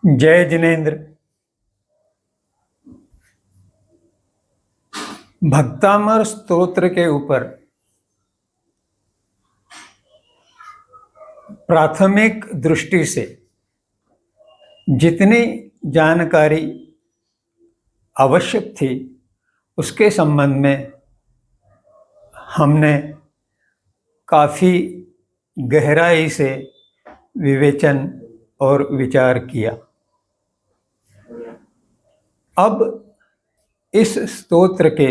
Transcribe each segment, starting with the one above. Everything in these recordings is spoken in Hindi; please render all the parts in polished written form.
जय जिनेन्द्र। भक्तामर स्तोत्र के ऊपर प्राथमिक दृष्टि से जितनी जानकारी आवश्यक थी उसके संबंध में हमने काफ़ी गहराई से विवेचन और विचार किया। अब इस स्तोत्र के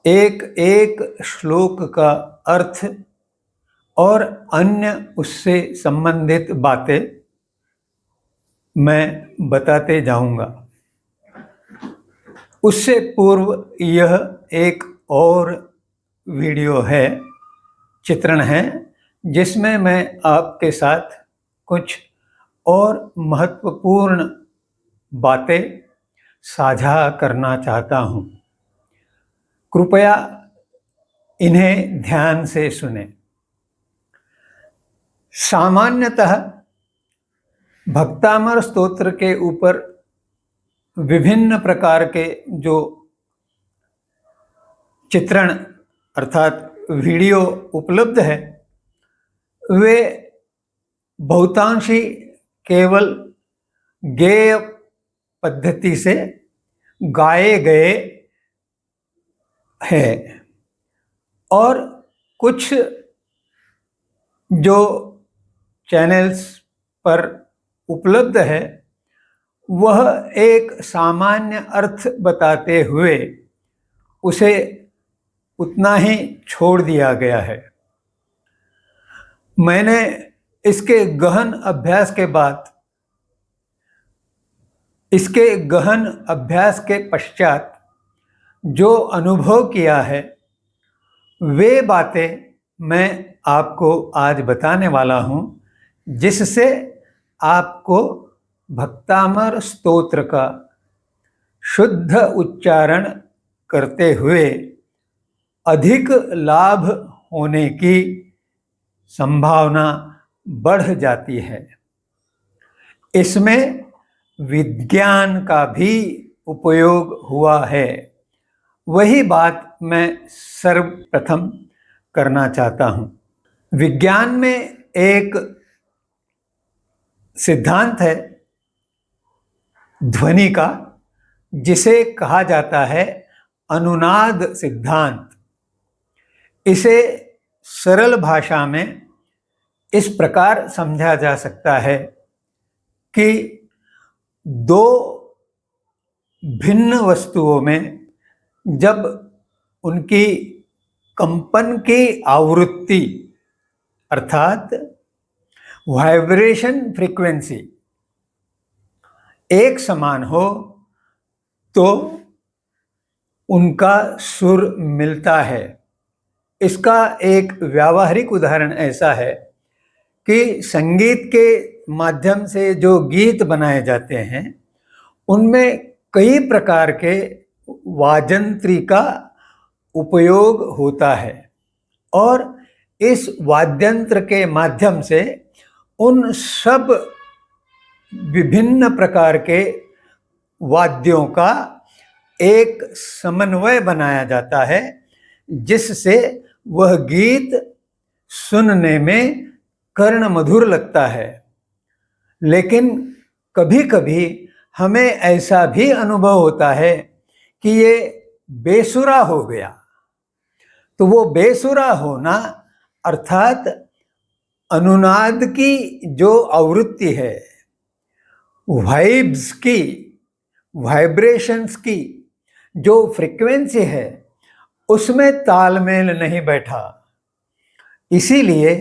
एक एक श्लोक का अर्थ और अन्य उससे संबंधित बातें मैं बताते जाऊंगा। उससे पूर्व यह एक और वीडियो है, चित्रण है, जिसमें मैं आपके साथ कुछ और महत्वपूर्ण बातें साझा करना चाहता हूं। कृपया इन्हें ध्यान से सुनें। सामान्यतः भक्तामर स्तोत्र के ऊपर विभिन्न प्रकार के जो चित्रण अर्थात वीडियो उपलब्ध है वे बहुतांशी केवल गेय पद्धति से गाए गए हैं और कुछ जो चैनल्स पर उपलब्ध है वह एक सामान्य अर्थ बताते हुए उसे उतना ही छोड़ दिया गया है। मैंने इसके गहन अभ्यास के पश्चात जो अनुभव किया है वे बातें मैं आपको आज बताने वाला हूं, जिससे आपको भक्तामर स्तोत्र का शुद्ध उच्चारण करते हुए अधिक लाभ होने की संभावना बढ़ जाती है। इसमें विज्ञान का भी उपयोग हुआ है। वही बात मैं सर्वप्रथम करना चाहता हूं। विज्ञान में एक सिद्धांत है ध्वनि का, जिसे कहा जाता है अनुनाद सिद्धांत। इसे सरल भाषा में इस प्रकार समझा जा सकता है कि दो भिन्न वस्तुओं में जब उनकी कंपन की आवृत्ति अर्थात वाइब्रेशन फ्रीक्वेंसी एक समान हो तो उनका सुर मिलता है। इसका एक व्यावहारिक उदाहरण ऐसा है कि संगीत के माध्यम से जो गीत बनाए जाते हैं उनमें कई प्रकार के वाद्ययंत्र का उपयोग होता है और इस वाद्ययंत्र के माध्यम से उन सब विभिन्न प्रकार के वाद्यों का एक समन्वय बनाया जाता है, जिससे वह गीत सुनने में कर्णमधुर लगता है। लेकिन कभी कभी हमें ऐसा भी अनुभव होता है कि ये बेसुरा हो गया। तो वो बेसुरा होना अर्थात अनुनाद की जो आवृत्ति है, वाइब्स की, वाइब्रेशंस की जो फ्रीक्वेंसी है उसमें तालमेल नहीं बैठा। इसीलिए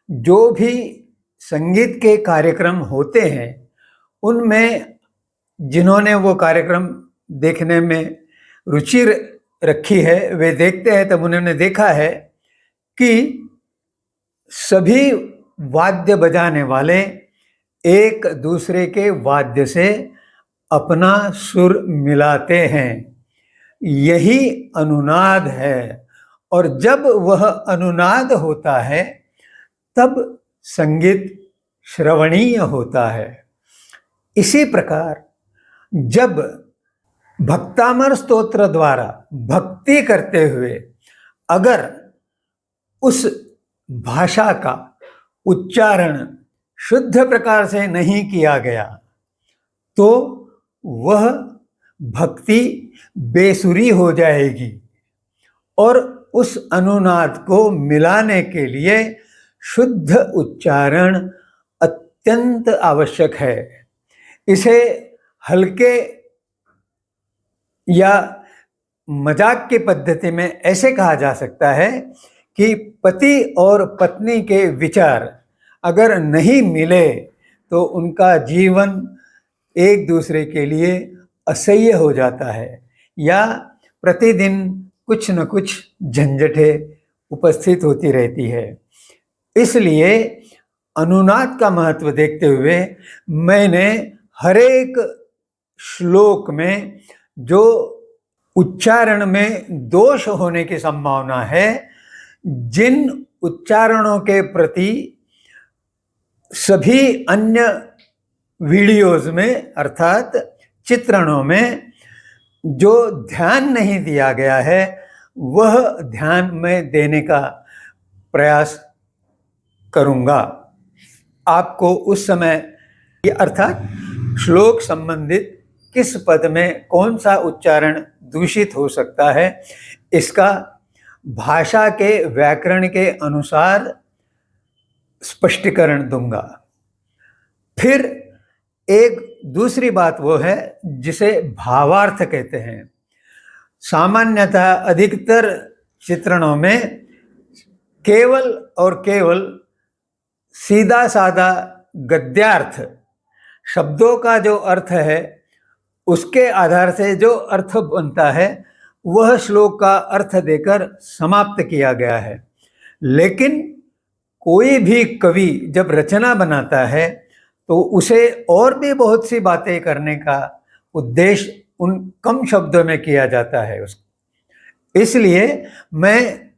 जो भी संगीत के कार्यक्रम होते हैं उनमें जिन्होंने वो कार्यक्रम देखने में रुचि रखी है वे देखते हैं, तब उन्होंने देखा है कि सभी वाद्य बजाने वाले एक दूसरे के वाद्य से अपना सुर मिलाते हैं। यही अनुनाद है और जब वह अनुनाद होता है तब संगीत श्रवणीय होता है। इसी प्रकार जब भक्तामर स्तोत्र द्वारा भक्ति करते हुए अगर उस भाषा का उच्चारण शुद्ध प्रकार से नहीं किया गया तो वह भक्ति बेसुरी हो जाएगी और उस अनुनाद को मिलाने के लिए शुद्ध उच्चारण अत्यंत आवश्यक है। इसे हल्के या मजाक की पद्धति में ऐसे कहा जा सकता है कि पति और पत्नी के विचार अगर नहीं मिले तो उनका जीवन एक दूसरे के लिए असह्य हो जाता है या प्रतिदिन कुछ न कुछ झंझटें उपस्थित होती रहती है। इसलिए अनुनाद का महत्व देखते हुए मैंने हर एक श्लोक में जो उच्चारण में दोष होने की संभावना है, जिन उच्चारणों के प्रति सभी अन्य वीडियोज में अर्थात चित्रणों में जो ध्यान नहीं दिया गया है वह ध्यान में देने का प्रयास करूंगा। आपको उस समय अर्थात श्लोक संबंधित किस पद में कौन सा उच्चारण दूषित हो सकता है इसका भाषा के व्याकरण के अनुसार स्पष्टीकरण दूंगा। फिर एक दूसरी बात वो है जिसे भावार्थ कहते हैं। सामान्यतः अधिकतर चित्रणों में केवल और केवल सीधा साधा गद्यार्थ शब्दों का जो अर्थ है उसके आधार से जो अर्थ बनता है वह श्लोक का अर्थ देकर समाप्त किया गया है। लेकिन कोई भी कवि जब रचना बनाता है तो उसे और भी बहुत सी बातें करने का उद्देश्य उन कम शब्दों में किया जाता है। इसलिए मैं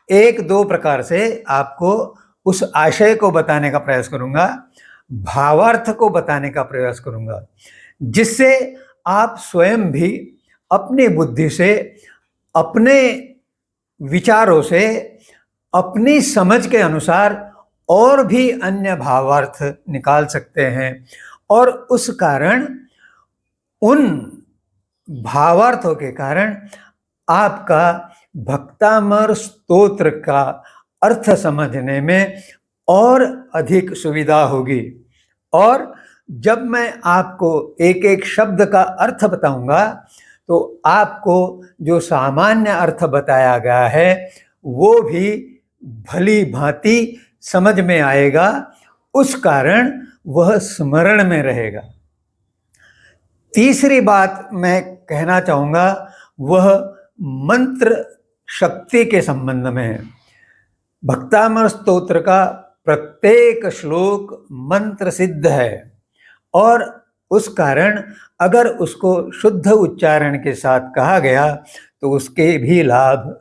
एक दो प्रकार से आपको उस आशय को बताने का प्रयास करूंगा, भावार्थ को बताने का प्रयास करूंगा, जिससे आप स्वयं भी अपनी बुद्धि से, अपने विचारों से, अपनी समझ के अनुसार और भी अन्य भावार्थ निकाल सकते हैं और उस कारण उन भावार्थों के कारण आपका भक्तामर स्तोत्र का अर्थ समझने में और अधिक सुविधा होगी। और जब मैं आपको एक एक शब्द का अर्थ बताऊंगा तो आपको जो सामान्य अर्थ बताया गया है वो भी भली भांति समझ में आएगा, उस कारण वह स्मरण में रहेगा। तीसरी बात मैं कहना चाहूँगा वह मंत्र शक्ति के संबंध में है। भक्तामर स्तोत्र का प्रत्येक श्लोक मंत्र सिद्ध है और उस कारण अगर उसको शुद्ध उच्चारण के साथ कहा गया तो उसके भी लाभ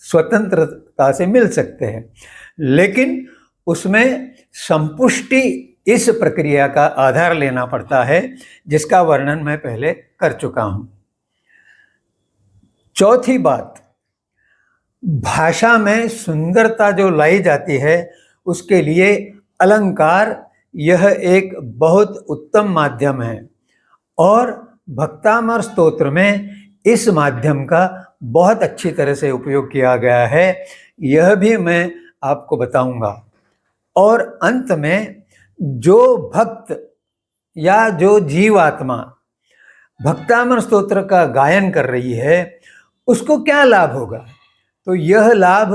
स्वतंत्रता से मिल सकते हैं, लेकिन उसमें संपुष्टि इस प्रक्रिया का आधार लेना पड़ता है जिसका वर्णन मैं पहले कर चुका हूं। चौथी बात, भाषा में सुंदरता जो लाई जाती है उसके लिए अलंकार यह एक बहुत उत्तम माध्यम है और भक्तामर स्तोत्र में इस माध्यम का बहुत अच्छी तरह से उपयोग किया गया है, यह भी मैं आपको बताऊंगा। और अंत में जो भक्त या जो जीवात्मा भक्तामर स्तोत्र का गायन कर रही है उसको क्या लाभ होगा, तो यह लाभ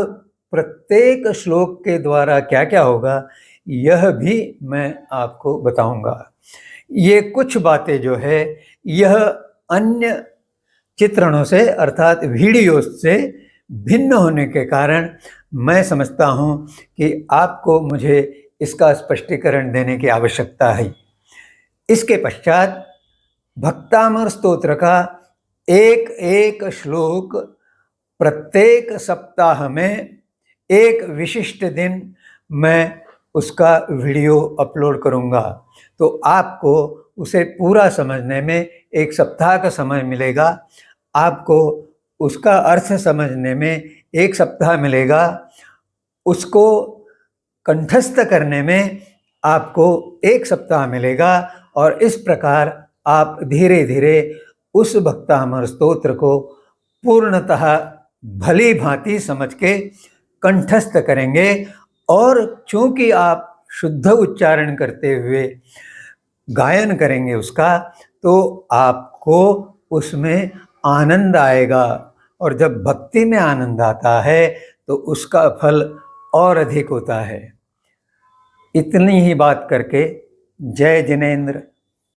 प्रत्येक श्लोक के द्वारा क्या क्या होगा यह भी मैं आपको बताऊंगा। ये कुछ बातें जो है यह अन्य चित्रणों से अर्थात वीडियोस से भिन्न होने के कारण मैं समझता हूँ कि आपको मुझे इसका स्पष्टीकरण देने की आवश्यकता है। इसके पश्चात भक्तामर स्तोत्र का एक एक श्लोक प्रत्येक सप्ताह में एक विशिष्ट दिन मैं उसका वीडियो अपलोड करूँगा, तो आपको उसे पूरा समझने में 1 सप्ताह का समय मिलेगा। आपको उसका अर्थ समझने में 1 सप्ताह मिलेगा। उसको कंठस्थ करने में आपको 1 सप्ताह मिलेगा और इस प्रकार आप धीरे-धीरे उस भक्तामर स्तोत्र को पूर्णतः भली भांति समझ के कंठस्थ करेंगे। और चूँकि आप शुद्ध उच्चारण करते हुए गायन करेंगे उसका, तो आपको उसमें आनंद आएगा, और जब भक्ति में आनंद आता है तो उसका फल और अधिक होता है। इतनी ही बात करके जय जिनेंद्र।